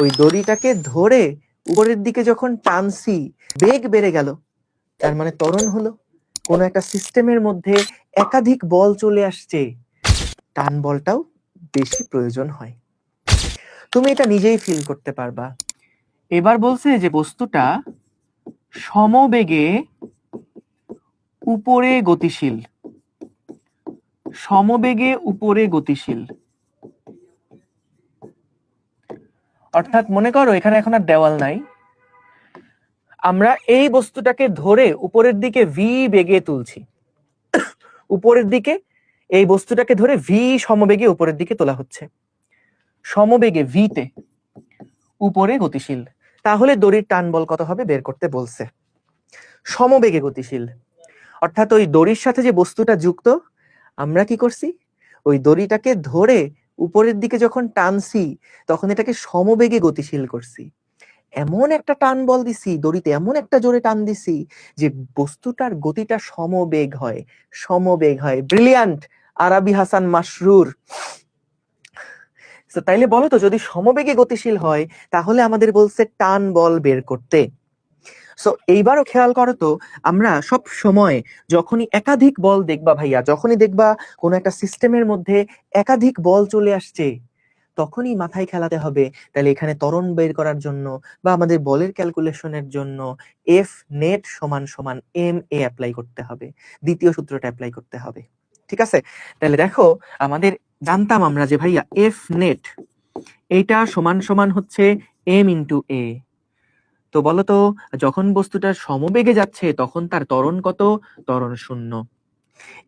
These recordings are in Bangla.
ওই দড়িটাকে ধরে উপরের দিকে যখন টানছি বেগ বেড়ে গেল, তার মানে ত্বরণ হলো। কোনো একটা সিস্টেমের মধ্যে একাধিক বল চলে আসছে, টান বলটাও বেশি প্রয়োজন হয়। তুমি এটা নিজেই ফিল করতে পারবা। এবার বলছে যে বস্তুটা সমবেগে উপরে গতিশীল, সমবেগে উপরে গতিশীল। অর্থাৎ মনে করো এখানে এখন আর দেওয়াল নাই, আমরা এই বস্তুটাকে ধরে উপরের দিকে ভি বেগে তুলছি। উপরের দিকে এই বস্তুটাকে ধরে ভি সমবেগে উপরের দিকে তোলা হচ্ছে, সমবেগে ভিতে উপরে গতিশীল। তাহলে দড়ির টান বল কত হবে বের করতে বলছে। সমবেগে গতিশীল অর্থাৎ ওই দড়ির সাথে যে বস্তুটা যুক্ত, আমরা কি করছি, ওই দড়িটাকে ধরে উপরের দিকে যখন টানছি তখন এটাকে সমবেগে গতিশীল করছি। এমন একটা টান বল দিছি দড়িতে, এমন একটা জোরে টান দিছি যে বস্তুটার গতিটা সমবেগ হয়, সমবেগ হয়। ব্রিলিয়ান্ট আরাবি হাসান মাসরুর। তাইলে বলো তো, যদি সমবেগে গতিশীল হয় তাহলে আমাদের বলছে টান বল বের করতে। সো এইবারও খেয়াল করো তো, আমরা সব সময় যখনই একাধিক বল দেখবা ভাইয়া, যখনই দেখবা কোনো একটা সিস্টেমের মধ্যে একাধিক বল চলে আসছে, তখনই মাথায় খেলাতে হবে তাহলে এখানে ত্বরণ বের করার জন্য বা আমাদের বলের ক্যালকুলেশনের জন্য এফ নেট সমান সমান এম এ অ্যাপ্লাই করতে হবে, দ্বিতীয় সূত্রটা অ্যাপ্লাই করতে হবে। ঠিক আছে, তাহলে দেখো আমাদের জানতাম আমরা যে ভাইয়া এফ নেট এইটা সমান সমান হচ্ছে এম ইন্টু এ। তো বলতো যখন বস্তুটা সমবেগে যাচ্ছে তখন তার ত্বরণ কত? ত্বরণ শূন্য।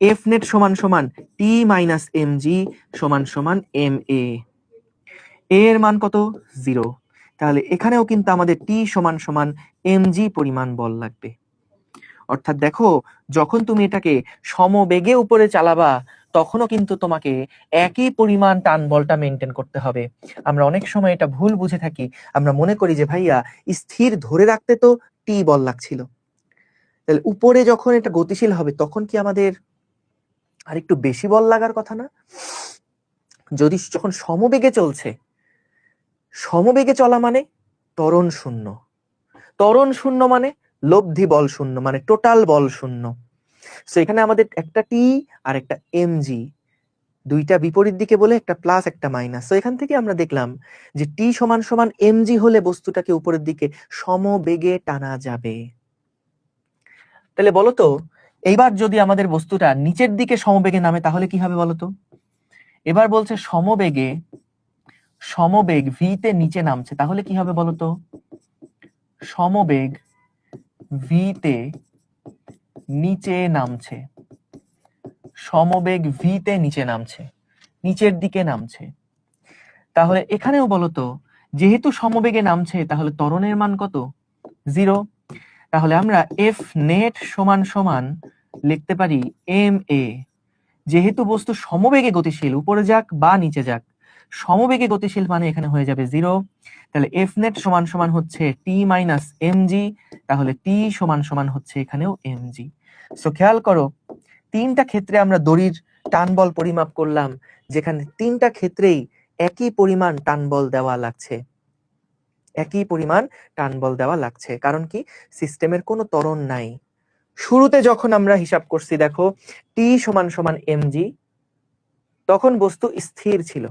এফ নেট সমান সমান টি মাইনাস এম জি সমান সমান এম এ। এর মান কত? 0। তাহলে এখানেও কিন্তু আমাদের টি সমান সমান এম জি পরিমাণ বল লাগবে। অর্থাৎ দেখো, যখন তুমি এটাকে সমবেগে উপরে চালাবা তখনও কিন্তু তোমাকে একই পরিমাণ টান বলটা মেনটেন করতে হবে। আমরা অনেক সময় এটা ভুল বুঝে থাকি, আমরা মনে করি যে ভাইয়া স্থির ধরে রাখতে তো টি বল লাগছিল, তাহলে উপরে যখন এটা গতিশীল হবে তখন কি আমাদের আর একটু বেশি বল লাগার কথা না? যদি যখন সমবেগে চলছে, সমবেগে চলা মানে ত্বরণ শূন্য, ত্বরণ শূন্য মানে লব্ধি বল শূন্য, মানে টোটাল বল শূন্য। সো এখানে আমাদের একটা টি আর একটা এমজি, দুইটা বিপরীত দিকে বলে একটা প্লাস একটা মাইনাস। তো এখান থেকে আমরা দেখলাম যে টি সমান সমান এমজি হলে বস্তুটাকে উপরের দিকে সমবেগে টানা যাবে। তাহলে বলতো এইবার যদি আমাদের বস্তুটা নিচের দিকে সমবেগে নামে তাহলে কি হবে বলতো? এবার বলছে সমবেগে, সমবেগ ভিতে নিচে নামছে, তাহলে কি হবে বলতো? সমবেগ ভিতে নিচে নামছে, সমবেগ ভিতে নিচে নামছে, নিচের দিকে নামছে। তাহলে এখানেও বলতো যেহেতু সমবেগে নামছে তাহলে ত্বরণের মান কত? 0। তাহলে আমরা এফ নেট সমান সমান লিখতে পারি এম এ। যেহেতু বস্তু সমবেগে গতিশীল, উপরে যাক বা নিচে যাক সমবেগে গতিশীল মানে এখানে হয়ে যাবে 0। তাহলে এফ নেট সমান সমান হচ্ছে টি মাইনাস এম জি, তাহলে টি সমান সমান হচ্ছে এখানেও এম জি। সো খেয়াল করো, তিনটা ক্ষেত্রে আমরা দড়ির টান বল পরিমাপ করলাম, যেখানে তিনটা ক্ষেত্রেই একই পরিমাণ টান বল দেওয়া লাগছে, একই পরিমাণ টান বল দেওয়া লাগছে। কারণ কি? সিস্টেমের কোনো ত্বরণ নাই। শুরুতে যখন আমরা হিসাব করছি দেখো টি সমান সমান এমজি, তখন বস্তু স্থির ছিল,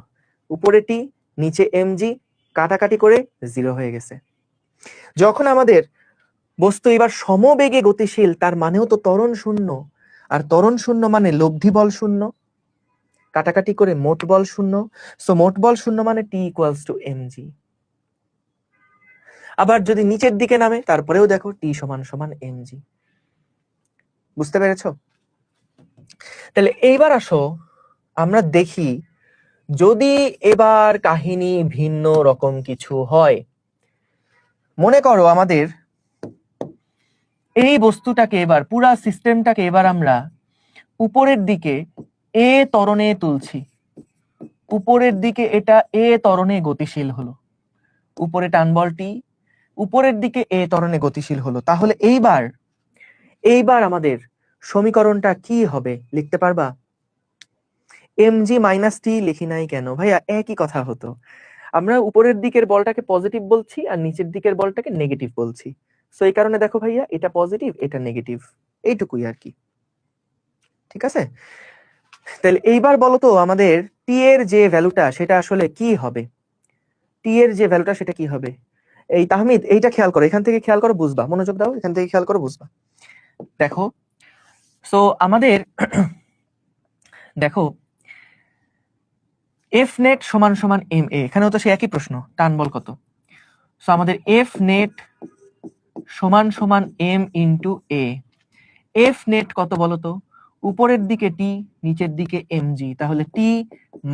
উপরে টি নিচে এমজি, কাটাকাটি করে 0 হয়ে গেছে। যখন আমাদের বস্তু এবার সমবেগে গতিশীল, তার মানেও তো ত্বরণ শূন্য, আর ত্বরণ শূন্য মানে লব্ধি বল শূন্য, কাটাকাটি করে মোট বল শূন্য। সো মোট বল শূন্য মানে টি ইকুয়ালস টু এমজি। আবার যদি নিচের দিকে নামে তারপরেও দেখো টি সমান সমান এমজি। বুঝতে পেরেছো? তাহলে এইবার আসো আমরা দেখি, যদি এবার কাহিনী ভিন্ন রকম কিছু হয়। মনে করো আমাদের এই বস্তুটাকে এবার পুরা সিস্টেমটাকে এবার আমরা উপরের দিকে এ ত্বরণে তুলছি, উপরের দিকে এটা এ ত্বরণে গতিশীল হলো, উপরে টান বলটি উপরের দিকে এ ত্বরণে গতিশীল হলো। তাহলে এইবার আমাদের সমীকরণটা কি হবে লিখতে পারবা? এমজি মাইনাস টি লিখি নাই কেন ভাইয়া? একই কথা হতো। আমরা উপরের দিকের বলটাকে পজিটিভ বলছি আর নিচের দিকের বলটাকে নেগেটিভ বলছি। সো এই কারণে দেখো ভাইয়া, এটা পজিটিভ এটা নেগেটিভ, এইটুকুই আর কি। ঠিক আছে, তাহলে এইবার বলো তো আমাদের টি এর যে ভ্যালুটা সেটা আসলে কি হবে? টি এর যে ভ্যালুটা সেটা কি হবে? এই তাহমিদ এইটা খেয়াল করো, এখান থেকে খেয়াল করো, বুঝবা, মনোযোগ দাও, এখান থেকে খেয়াল করো, বুঝবা। দেখো, সো আমাদের দেখো এফ নেট সমান সমান এম এ, এখানেও তো সে একই প্রশ্ন, টান বল কত। সো আমাদের এফ নেট সমান সমান এম ইন্টু এ। এফ নেট কত বলো তো? উপরের দিকে টি, নিচের দিকে এম জি, তাহলে টি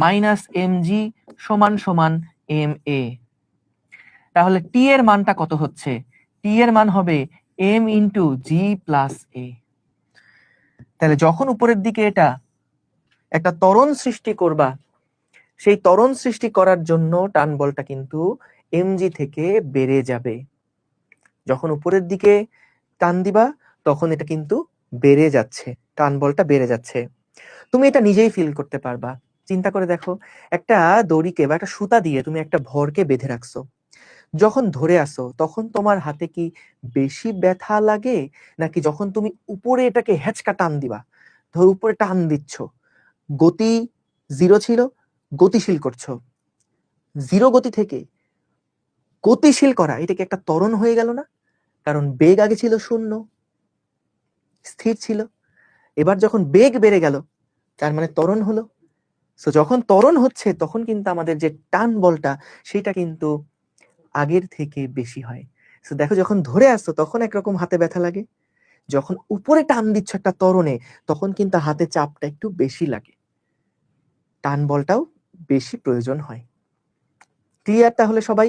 মাইনাস এম জি সমান সমান এম এ। তাহলে টি এর মানটা কত হচ্ছে? টি এর মান হবে এম ইন্টু জি প্লাস এ। তাহলে যখন উপরের দিকে এটা একটা ত্বরণ সৃষ্টি করবা, সেই ত্বরণ সৃষ্টি করার জন্য টান বলটা কিন্তু এমজি থেকে বেড়ে যাবে। যখন উপরের দিকে টান দিবা তখন এটা কিন্তু বেড়ে যাচ্ছে, টান বলটা বেড়ে যাচ্ছে। তুমি এটা নিজেই ফিল করতে পারবা। চিন্তা করে দেখো, একটা দড়িকে বা একটা সুতা দিয়ে তুমি একটা ভরকে বেঁধে রাখছো, যখন ধরে আসো তখন তোমার হাতে কি বেশি ব্যথা লাগে, নাকি যখন তুমি উপরে এটাকে হেঁচকা টান দিবা, ধর উপরে টান দিচ্ছ, গতি জিরো ছিল, গতিশীল করছো, জিরো গতি থেকে গতিশীল করা, এটা কি একটা ত্বরণ হয়ে গেল না? কারণ বেগ আগে ছিল শূন্য, স্থির ছিল, এবার যখন বেগ বেড়ে গেল তার মানে ত্বরণ হলো। সো যখন ত্বরণ হচ্ছে তখন কিন্তু আমাদের যে টান বলটা সেটা কিন্তু আগের থেকে বেশি হয়। সো দেখো, যখন ধরে আসছো তখন একরকম হাতে ব্যথা লাগে, যখন উপরে টান দিচ্ছ একটা ত্বরণে তখন কিন্তু হাতে চাপটা একটু বেশি লাগে, টান বলটাও বেশি প্রয়োজন হয়। ক্লিয়ার তাহলে সবাই?